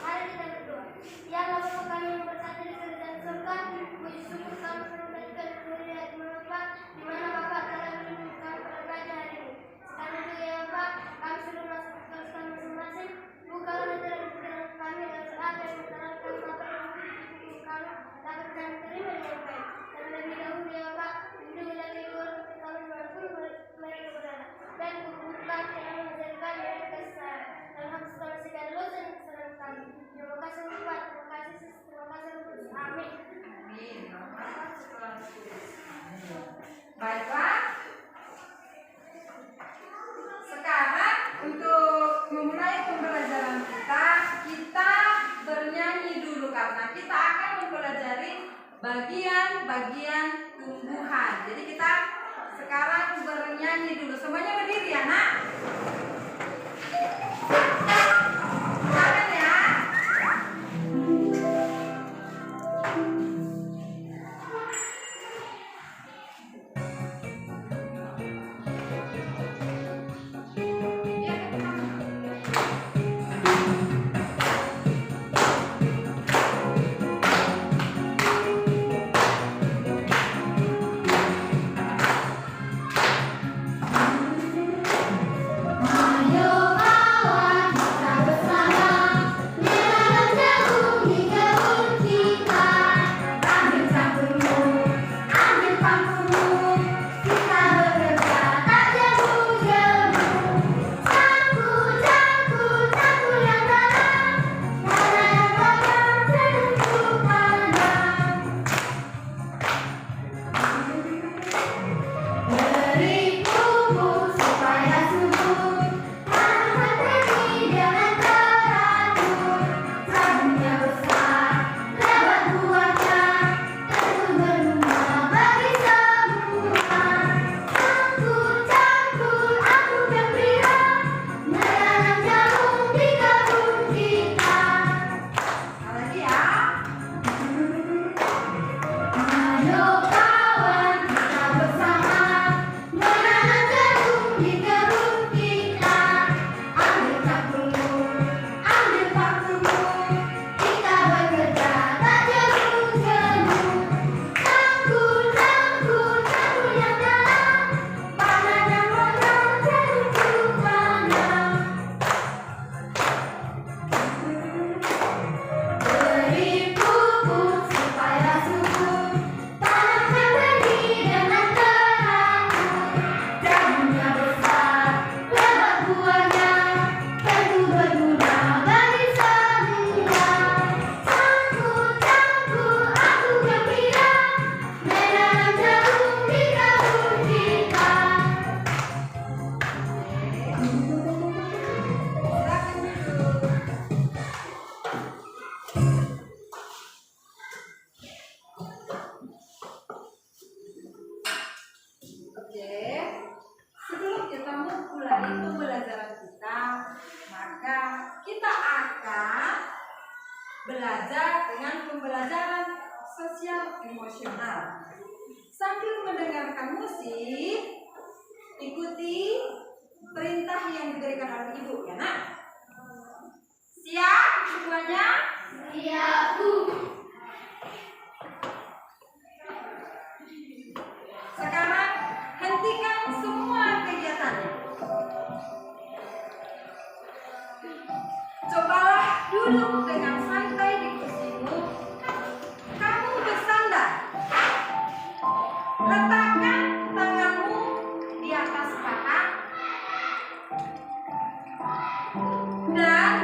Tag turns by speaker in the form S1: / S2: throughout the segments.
S1: Mari kita berdoa. Ya Allah, Bapa kami yang berada di kerajaan surga, puji syukur kami menunaikan kehadirat Bapa, di mana Bapa telah menunjukkan kepada hari ini. Sekarang juga ya Bapa, kami sudah masuk ke kelas kami masing-masing. Bukalah hati dan pikiran kami dan saat yang menerangkan apa yang kami dapat kami terima dengan baik. Dan lebih dahulu ya Bapa, lindungi dari luar kami walaupun mereka berada. Dan kukuhkan yang menjadikan mereka kesal. Dan hapuskan segala dosa dan kesalahan kami. Terima kasih Bapak, terima kasih Sis, terima kasih Bapak. Amin.
S2: Baiklah. Sekarang untuk memulai pembelajaran kita bernyanyi dulu karena kita akan mempelajari bagian-bagian tumbuhan. Jadi kita sekarang bernyanyi dulu. Semuanya berdiri ya, Nak? Silakan ya. Belajar dengan pembelajaran sosial emosional. Sambil mendengarkan musik, ikuti perintah yang diberikan oleh ibu ya Nak. Siap semuanya?
S1: Siap Bu.
S2: Sekarang hentikan semua kegiatannya. Cobalah duduk dengan santai di kursimu. Kamu bersandar. Letakkan tanganmu di atas paha dan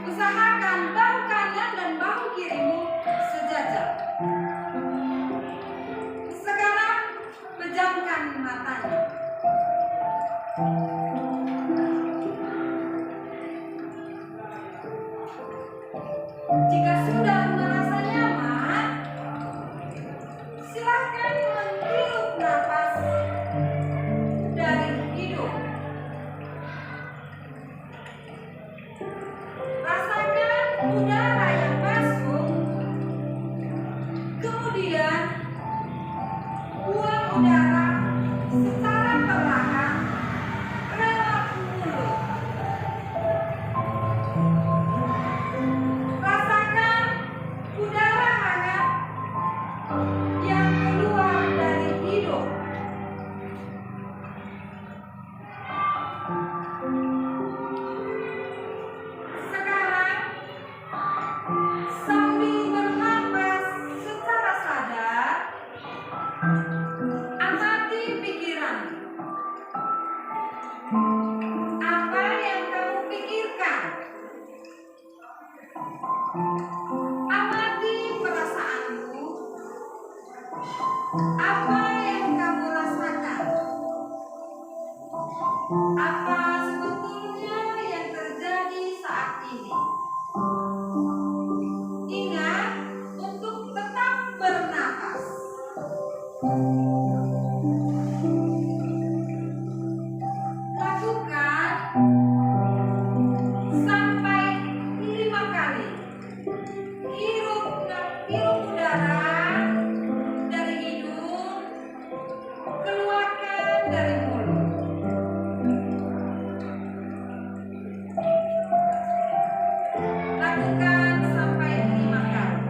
S2: usahakan bahu kanan dan bahu kirimu sejajar. Sekarang pejamkan matanya. Jika sudah merasa nyaman, silakan menghirup nafas dari hidung. Rasakan udara yang masuk, kemudian buang udara secara perlahan lewat mulut. Amati perasaanmu. Apa yang kamu rasakan? Apa sebetulnya yang terjadi saat ini? Ingat untuk tetap bernapas. Lakukan sampai 5 kali. Hirup udara dari hidung, keluarkan dari mulut. Lakukan sampai 5 kali.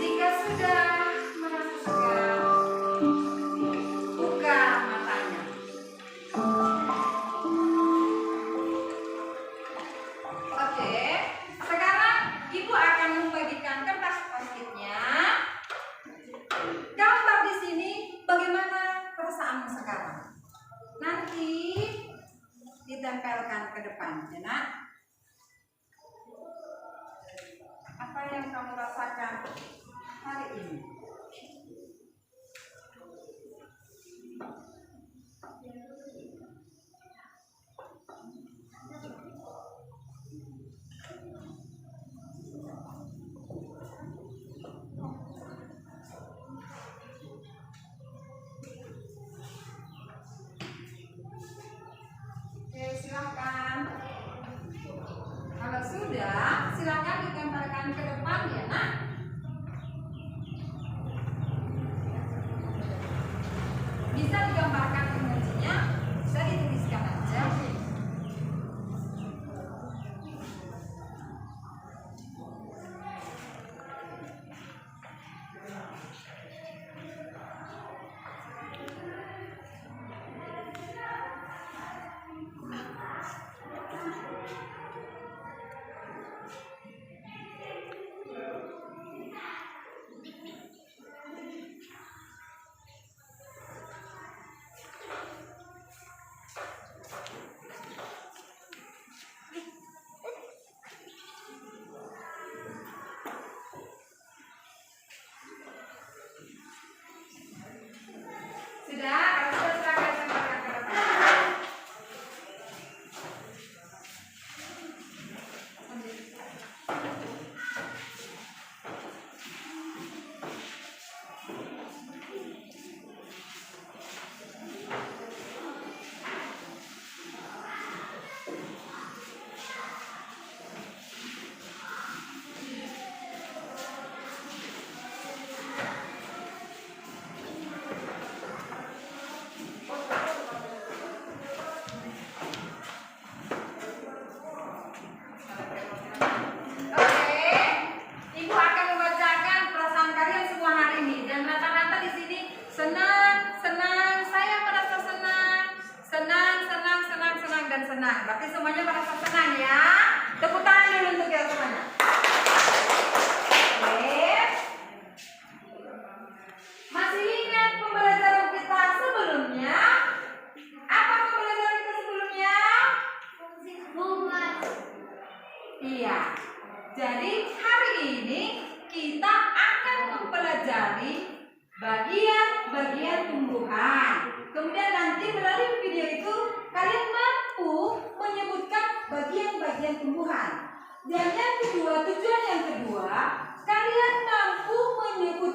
S2: Jika sudah merasa segar, buka matanya. Oke, sekarang Ibu akan membagikan kertas post-itnya. Gambar di sini bagaimana perasaanmu sekarang. Nanti ditempelkan ke depan, ya nak. Apa yang kamu rasakan hari ini? Oke, silakan. Kalau sudah, silakan ditempelkan ke depan, ya nak. Bisa digambarkan emojinya, bisa dituliskan aja. Sudah, kalau sudah silakan tempelkan ke depan. Oke, Ibu akan membacakan perasaan kalian semua hari ini dan rata-rata di sini senang, senang, saya merasa senang, senang, senang, senang, senang dan senang. Berarti semuanya merasa senang ya. Tepuk tangan dulu untuk kita semuanya. Oke. Masih ingat pembelajaran kita sebelumnya? Apa pembelajaran kita sebelumnya?
S1: Fungsi hubungan.
S2: Iya. Jadi hari ini kita akan mempelajari bagian-bagian tumbuhan. Kemudian nanti melalui video itu kalian mampu menyebutkan bagian-bagian tumbuhan. Dan yang kedua, tujuan yang kedua, kalian mampu menyebut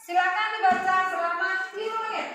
S2: Silakan dibaca selama 5 menit.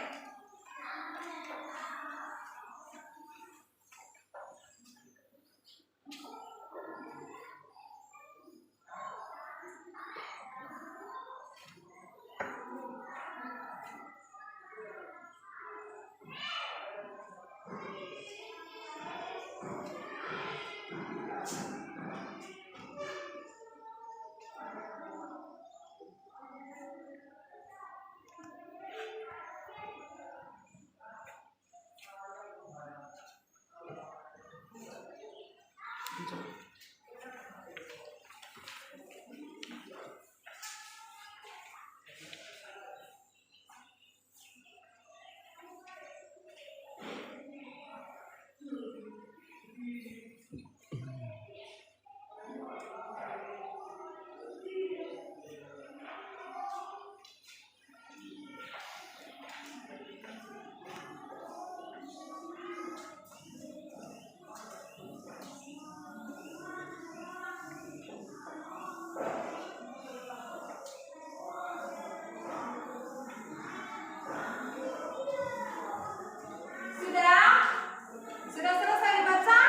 S2: Sudah selesai dibaca?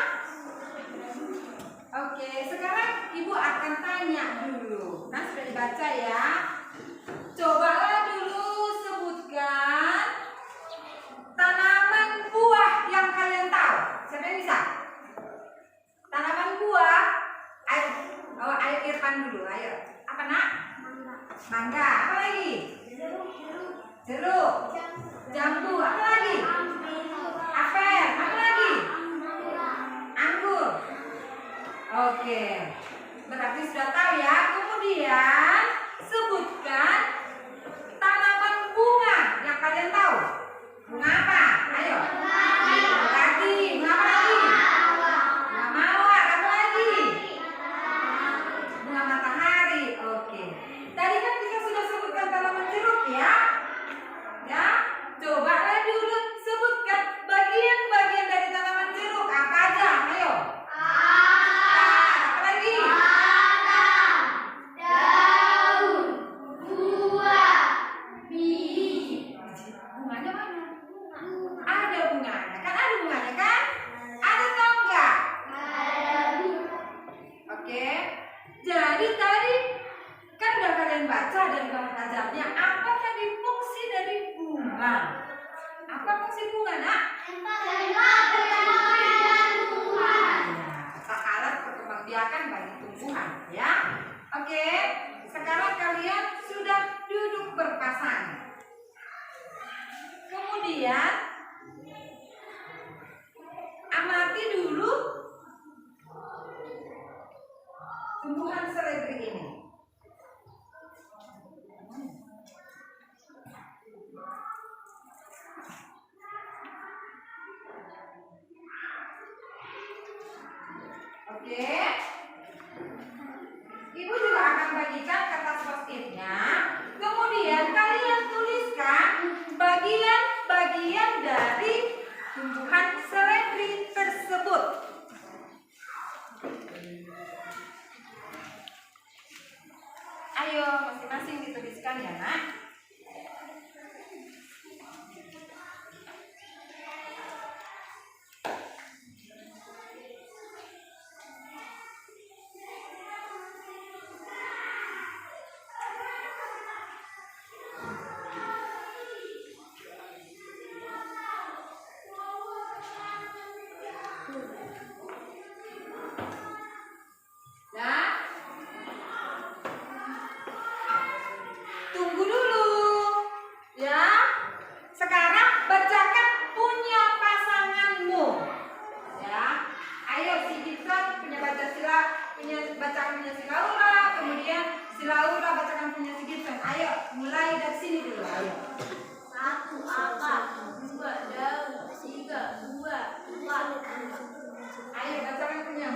S2: Oke, sekarang Ibu akan tanya dulu. Nah, sudah dibaca ya. Cobalah dulu sebutkan tanaman buah yang kalian tahu. Siapa yang bisa? Tanaman buah. Ayo, ayo Irfan dulu. Ayo. Apa nak? Mangga. Apa lagi? Jeruk. Jambu. Apa lagi? Apel. Apa lagi? Anggur. Oke. Berarti sudah tahu ya. Kemudian sebutkan tanaman bunga yang kalian tahu. Bunga apa? Ayo. Lagi. Bunga apa lagi? Bunga mawar. Apa lagi? Bunga matahari. Oke. Tadi kan kita sudah sebutkan tanaman jeruk ya. Ya. Cobalah dulu sebutkan bagian-bagian dari tanaman jeruk. Apa aja? Ayo. Apa lagi?
S1: Daun, buah, biji.
S2: Bunganya mana? Ada bunganya. Kan ada bunganya kan? Ada atau enggak? Oke. Jadi tadi kan udah kalian baca dari bahan ajarnya. Apa tadi fungsi dari bunga? Apa fungsi bunga, nak? Alat perkembangbiakan bagi tumbuhan, ya. Oke. Sekarang kalian sudah duduk berpasangan. Kemudian amati dulu tumbuhan seledri ini. Oke. Ibu juga akan bagikan kertas post-it-nya. Kemudian kalian tuliskan bagian-bagian dari tumbuhan seledri tersebut. Ayo masing-masing dituliskan ya, nak. Nah, tunggu dulu, ya. Sekarang bacakan punya pasanganmu, ya. Ayo si Gibson punya bacakan punya si Laura, kemudian si Laura bacakan punya si Gibson. Ayo, mulai dari sini dulu. Ayo.
S1: 1 akar, 2 daun, 3 buah, 4
S2: Ayo bacakan punya.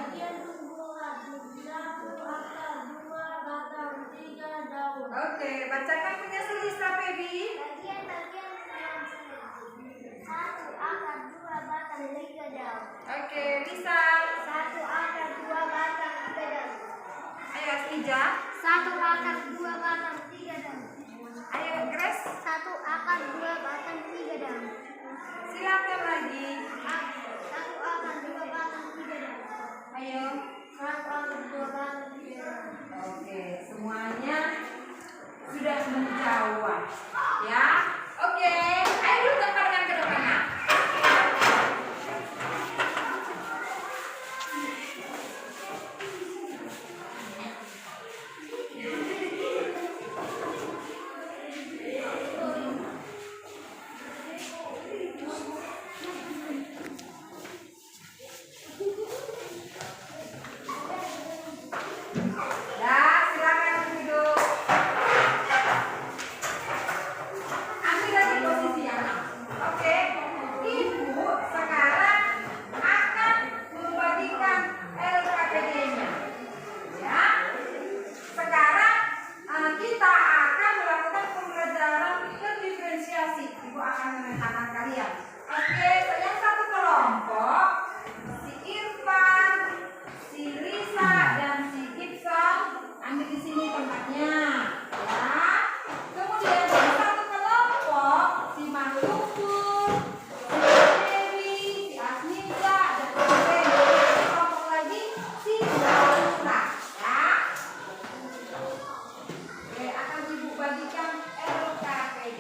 S2: Oke, bacakan punya si Lisa, Baby.
S1: Bagian-bagian tanaman seledri. 1 akar, 2 batang, 3 daun.
S2: Oke, Lisa.
S1: 1 akar, 2 batang, 3 daun.
S2: Ayo, Ija.
S1: 1 akar, 2 batang, 3 daun.
S2: Ayo, Grace.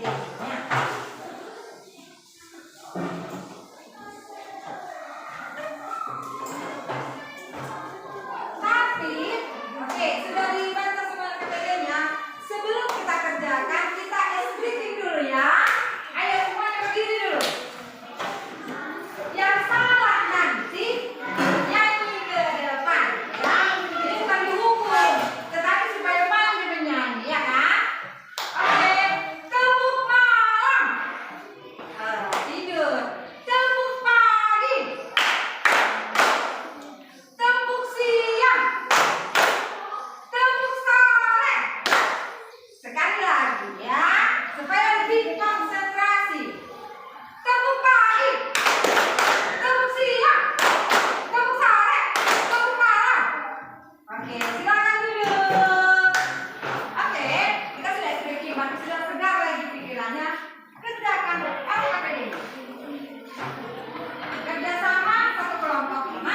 S2: lagunya. Tapi, oke, sudah dibaca semua KTP-nya. Sebelum kita kerjakan, kita briefing dulu ya. Ayo semuanya berdiri dulu. Yang salah nanti nyanyi ke depan, ya. Ini bukan dihukum, tetapi supaya pandai menyanyi, ya kan? Oke, tepuk malam. Tidur. Tepuk pagi. Tepuk siang. Tepuk sore. Sekali lagi ya, supaya lebih konsentrasi. Tepuk pagi. Tepuk siang. Tepuk sore. Tepuk malam. Oke, silakan duduk. Oke, kita sudah sedikit, masih sudah segar lagi pikirannya. Kerjakan apa ini? Kerjasama satu kelompok 5.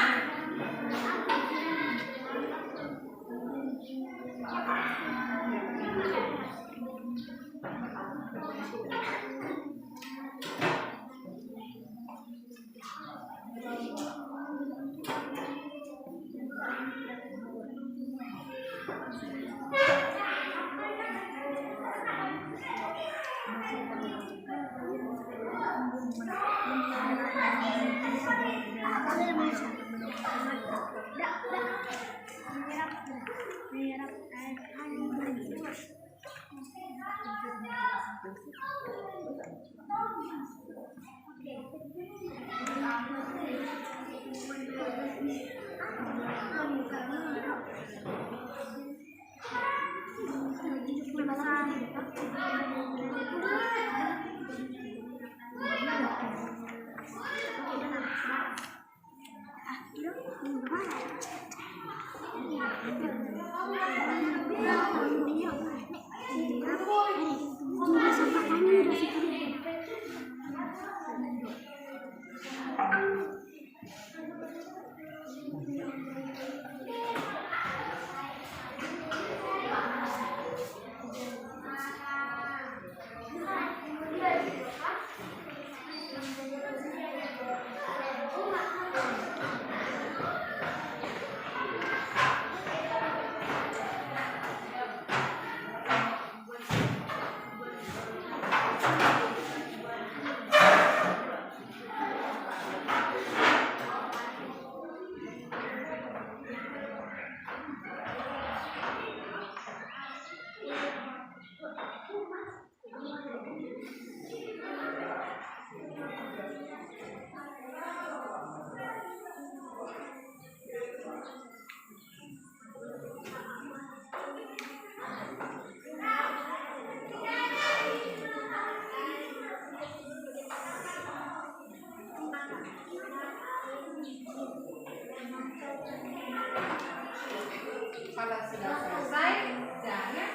S2: Kalau sudah selesai, jangan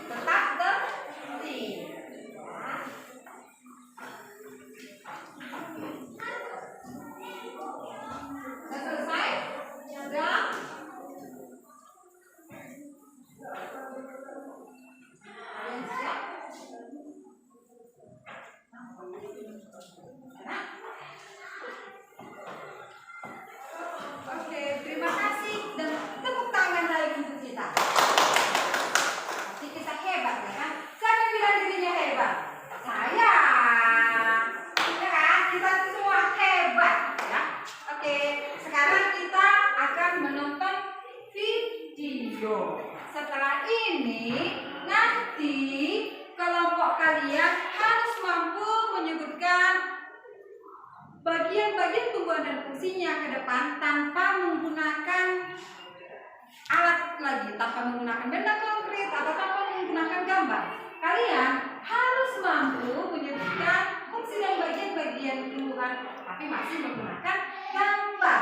S2: tetap tertib. Sudah selesai? Sudah? Kalian siap? Oke, terima kasih dan tepuk tangan lagi untuk kita. Pasti kita hebat ya kan? Siapa yang bilang dirinya hebat? Saya. Ya kan? Kita semua hebat ya. Oke, sekarang kita akan menonton video. Setelah ini nanti kelompok kalian harus mampu menyebutkan bagian-bagian tumbuhan dan fungsinya ke depan tanpa menggunakan alat lagi, tanpa menggunakan benda konkret atau tanpa menggunakan gambar. Kalian harus mampu menyebutkan fungsi dan bagian-bagian tumbuhan, tapi masih menggunakan gambar.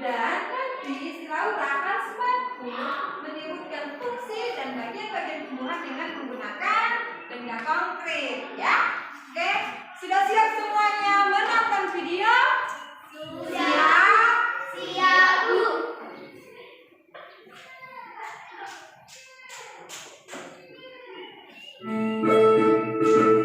S2: Dan nanti si Laura harus mampu menyebutkan fungsi dan bagian-bagian tumbuhan dengan menggunakan benda konkret, ya. Oke, sudah siap semuanya menonton video? Siap?
S1: Siap, Bu.
S2: Siap.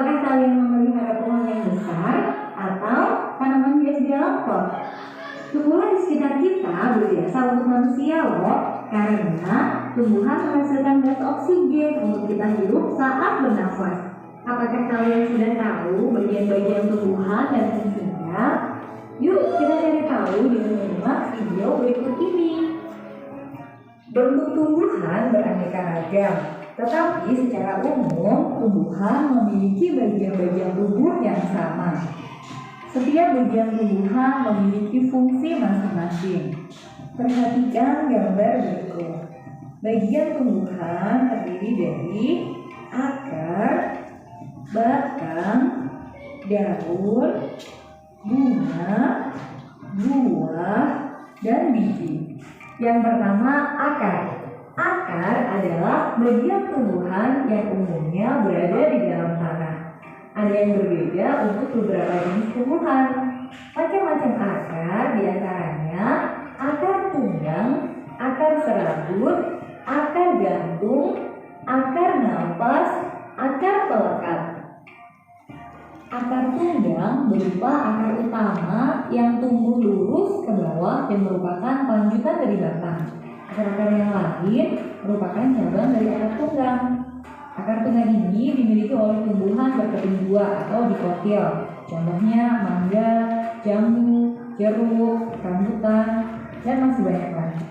S3: Apakah kalian memelihara pohon yang besar atau tanaman hias di dalam pot? Tumbuhan di sekitar kita berjasa untuk manusia loh, karena tumbuhan menghasilkan gas oksigen untuk kita hidup saat bernafas. Apakah kalian sudah tahu bagian-bagian tumbuhan dan fungsinya? Yuk kita cari tahu dengan menyimak video berikut ini. Bentuk tumbuhan beraneka ragam, tetapi secara umum tumbuhan memiliki bagian-bagian tubuh yang sama. Setiap bagian tumbuhan memiliki fungsi masing-masing. Perhatikan gambar berikut. Bagian tumbuhan terdiri dari akar, batang, daun, bunga, buah, dan biji. Yang pertama, akar. Akar adalah bagian tumbuhan yang umumnya berada di dalam tanah. Ada yang berbeda untuk beberapa jenis tumbuhan. Macam-macam akar diantaranya akar tunggang, akar serabut, akar gantung, akar napas, akar pelekat. Akar tunggang berupa akar utama yang tumbuh lurus ke bawah dan merupakan lanjutan dari batang. Akar-akar yang lain merupakan cabang dari akar tunggang. Akar tunggang ini dimiliki oleh tumbuhan berkeping dua atau dikotil. Contohnya mangga, jambu, jeruk, rambutan, dan masih banyak lagi.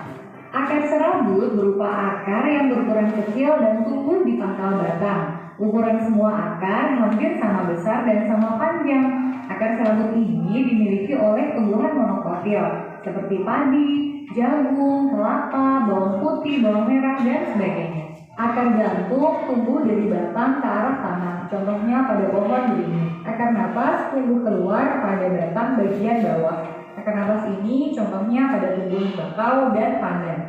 S3: Akar serabut berupa akar yang berukuran kecil dan tumbuh di pangkal batang. Ukuran semua akar hampir sama besar dan sama panjang. Akar serabut ini dimiliki oleh tumbuhan monokotil seperti padi, jagung, kelapa, bawang putih, bawang merah, dan sebagainya. Akar gantung tumbuh dari batang ke arah tanah, contohnya pada pohon beringin. Akar napas tumbuh keluar pada batang bagian bawah. Akar napas ini contohnya pada tumbuhan bakau dan pandan.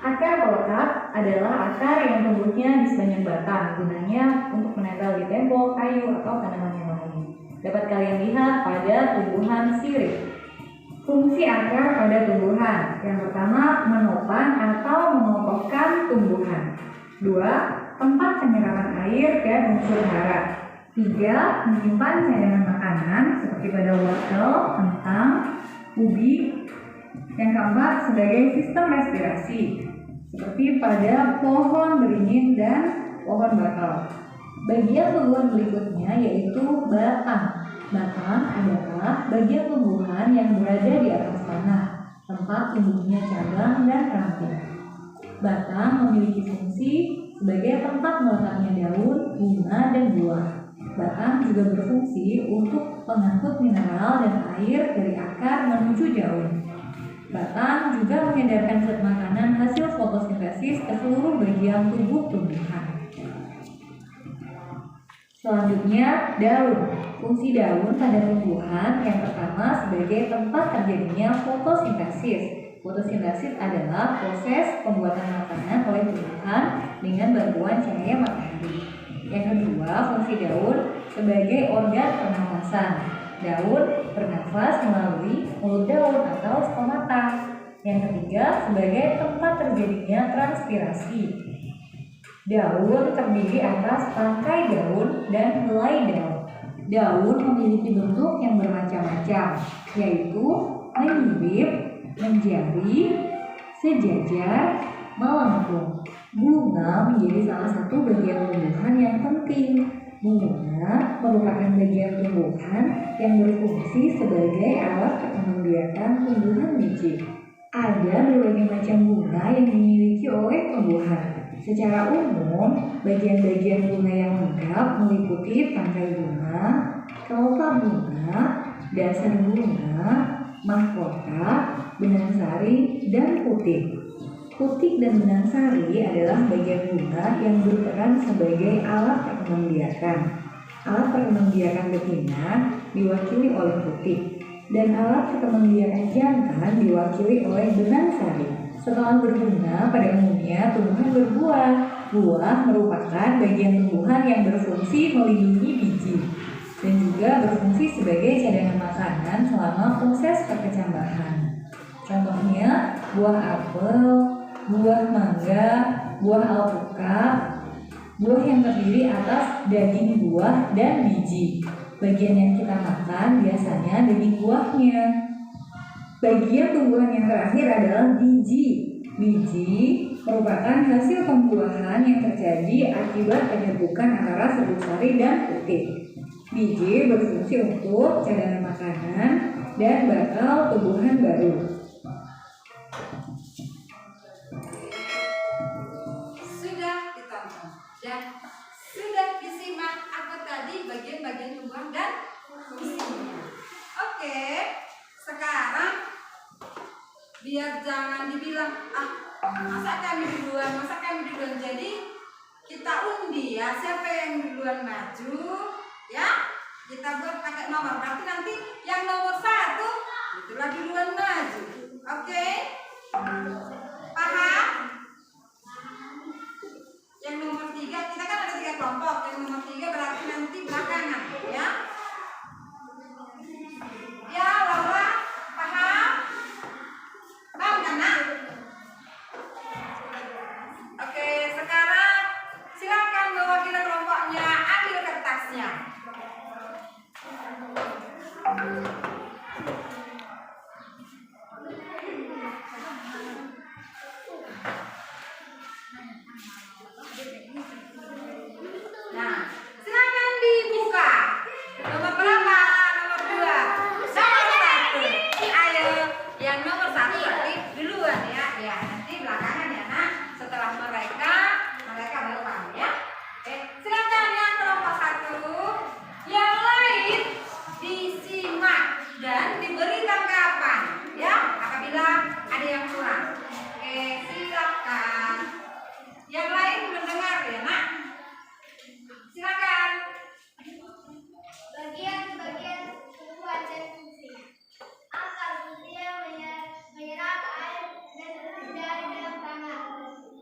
S3: Akar pelekat adalah akar yang tumbuhnya di sepanjang batang, gunanya untuk menempel di tembok, kayu, atau tanaman yang lain. Dapat kalian lihat pada tumbuhan sirih. Fungsi akar pada tumbuhan. Yang pertama, menopang atau mengokohkan tumbuhan. 2. Tempat penyerapan air dan unsur hara. 3. Menyimpan cadangan makanan seperti pada wortel, kentang, ubi. Yang keempat, sebagai sistem respirasi seperti pada pohon beringin dan pohon bakau. Bagian tumbuhan berikutnya yaitu batang. Batang adalah bagian tumbuhan yang berada di atas tanah, tempat tumbuhnya cabang dan ranting. Batang memiliki fungsi sebagai tempat meletaknya daun, bunga, dan buah. Batang juga berfungsi untuk pengangkut mineral dan air dari akar menuju daun. Batang juga mengedarkan zat makanan hasil fotosintesis ke seluruh bagian tubuh tumbuhan. Selanjutnya, daun. Fungsi daun pada tumbuhan yang pertama sebagai tempat terjadinya fotosintesis. Fotosintesis adalah proses pembuatan makanan oleh tumbuhan dengan bantuan cahaya matahari. Yang kedua, fungsi daun sebagai organ pernafasan. Daun bernafas melalui mulut daun atau stomata. Yang ketiga, sebagai tempat terjadinya transpirasi. Daun terdiri atas tangkai daun dan helai daun. Daun memiliki bentuk yang bermacam-macam, yaitu menyirip, menjari, sejajar, melengkung. Bunga menjadi salah satu bagian tumbuhan yang penting. Bunga merupakan bagian tumbuhan yang berfungsi sebagai alat pengembirakan tumbuhan biji. Ada berbagai macam bunga yang dimiliki oleh tumbuhan. Secara umum, bagian-bagian bunga yang lengkap meliputi tangkai bunga, kelopak bunga, dasar bunga, mahkota, benang sari, dan putik. Putik dan benang sari adalah bagian bunga yang berperan sebagai alat perkembangbiakan. Alat perkembangbiakan betina diwakili oleh putik, dan alat perkembangbiakan jantan diwakili oleh benang sari. Setelah berbunga, pada umumnya tumbuhan berbuah. Buah merupakan bagian tumbuhan yang berfungsi melindungi biji dan juga berfungsi sebagai cadangan makanan selama proses perkecambahan. Contohnya buah apel, buah mangga, buah alpukat, Buah yang terdiri atas daging, buah, dan biji. Bagian yang kita makan biasanya daging buahnya. Bagian tumbuhan yang terakhir adalah biji. Biji merupakan hasil pembuahan yang terjadi akibat penyerbukan antara serbuk sari dan putih. Biji berfungsi untuk cadangan makanan dan bakal tumbuhan baru.
S2: Sudah ditonton dan sudah disimak apa tadi bagian-bagian tumbuhan dan fungsinya. Oke, sekarang biar jangan dibilang masa kami duluan. Jadi kita undi ya, siapa yang duluan maju ya, kita buat pakai nomor. Berarti nanti yang nomor 1 itulah duluan maju. Oke, paham? Yang nomor 3, kita kan ada 3 kelompok. Yang nomor 3 berarti nanti belakangan ya. Ya, Laura, paham? Paham kan, Nak? Oke, sekarang silakan mewakili kelompoknya, ambil kertasnya. Nah, silakan dibuka. Nomor berapa? Nomor 2. Nomor 1. Ayo, yang nomor 1 berarti duluan ya. Ya, nanti belakangan ya, Nak. Setelah mereka baru paham ya. Silakan yang kelompok 1. Yang lain disimak dan diberi tanggapan ya apabila ada yang kurang. Silakan. Yang lain mendengar ya, Nak. Silakan.
S1: Bagian-bagian tumbuhan dan fungsi. Akar fungsinya menyerap air dari dalam tanah.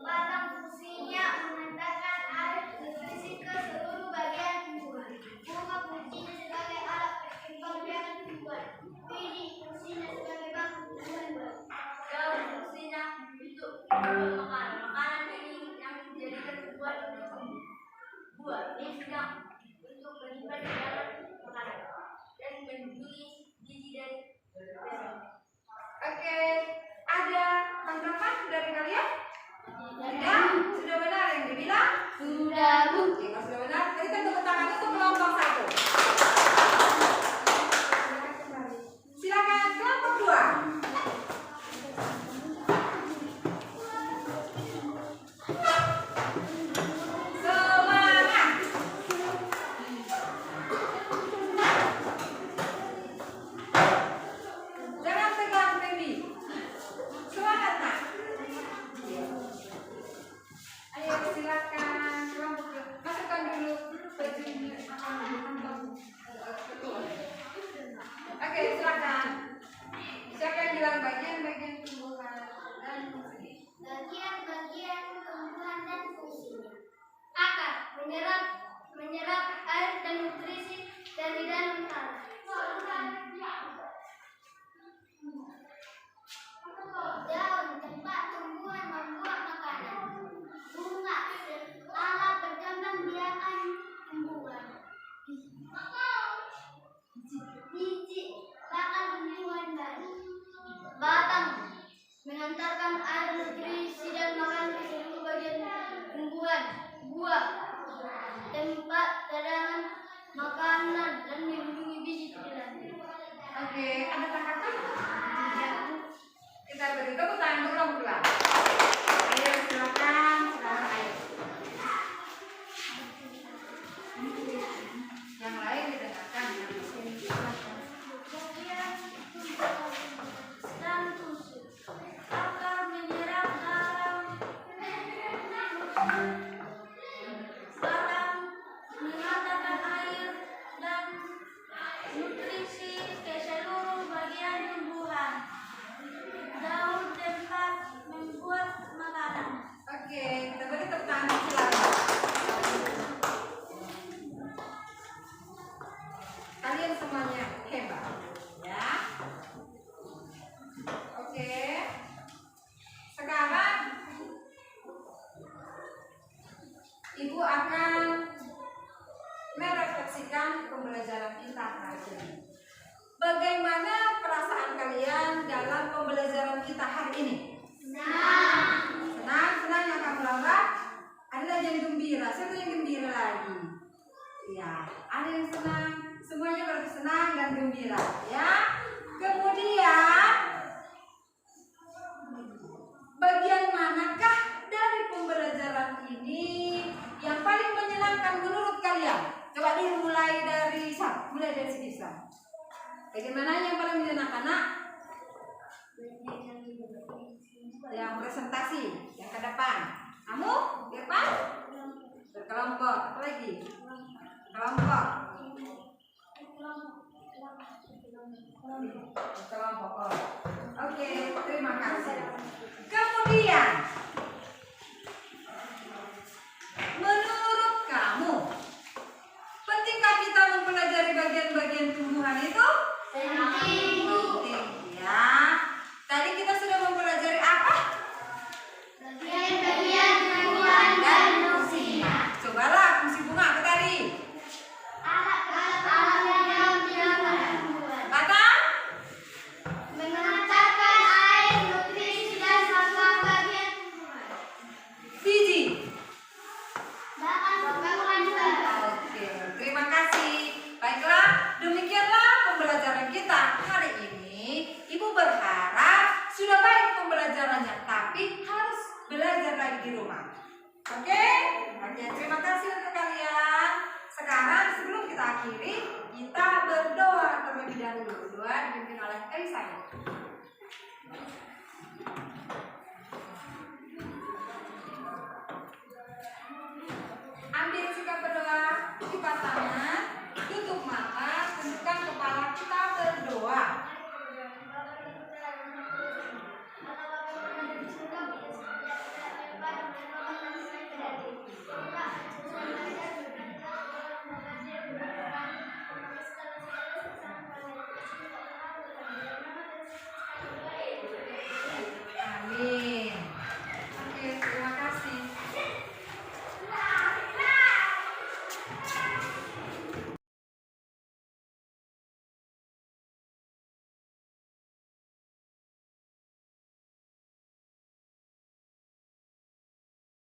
S1: Batang fungsinya mengantarkan air nutrisi ke seluruh bagian tumbuhan. Bunga fungsinya sebagai alat pembiakan tumbuhan. Biji fungsinya sebagai baku tumbuhan. Daun fungsinya untuk makanan. Makanan ini yang menjadikan tumbuhan untuk tumbuh. Buah ini sedang untuk menyimpan di dalam makanan dan melindungi biji dari
S2: Oke, ada tanggapan dari kalian? Tidak? Sudah benar yang dibilang?
S1: sudah bu.
S2: Oke, kalau sudah benar, berikan tepuk tangan untuk kelompok 1. Silakan kelompok 2. Semangat. Jangan tegang, baby. Semangat, Nak. Ayo silakan kelompok 2. Masukkan dulu bajunya. Oke, silakan. Siapa yang bilang bagian-bagian tumbuhan dan fungsi?
S1: Bagian-bagian tumbuhan dan fungsinya. Akar menyerap air dan nutrisi dari dalam tanah. Daun tempat tumbuhan membuat makanan. Bunga alat berkembang biakan tumbuhan. Biji bakal tumbuhan baru. Batang mengantarkan air nutrisi dan makanan ke seluruh bagian tumbuhan. Buah tempat cadangan makanan dan melindungi biji di dalamnya.
S2: Oke, ada tanggapan? Kita beri tepuk tangan untuk kelompok 2. Ayo silakan, sekarang ayo. Yang lain didengarkan.
S1: Dan fungsi. Akar menyerap dalam batang mengantarkan
S2: pembelajaran kita hari ini? Senang yang kamu Laura? Ada lagi yang gembira? Siapa yang gembira lagi? Ya, ada yang senang. Semuanya berarti senang dan gembira. Ya. Kemudian bagian manakah dari pembelajaran ini yang paling menyenangkan menurut kalian? Coba dulu mulai dari Sidisa. Bagaimana yang paling menyenangkan, Nak? Yang presentasi, yang ke depan. Kamu, Irfan? Berkelompok. Apa lagi? Kelompok. Kelompok. Oh. Oke, terima kasih. Kemudian, menurut kamu, pentingkah kita mempelajari bagian-bagian tumbuhan itu?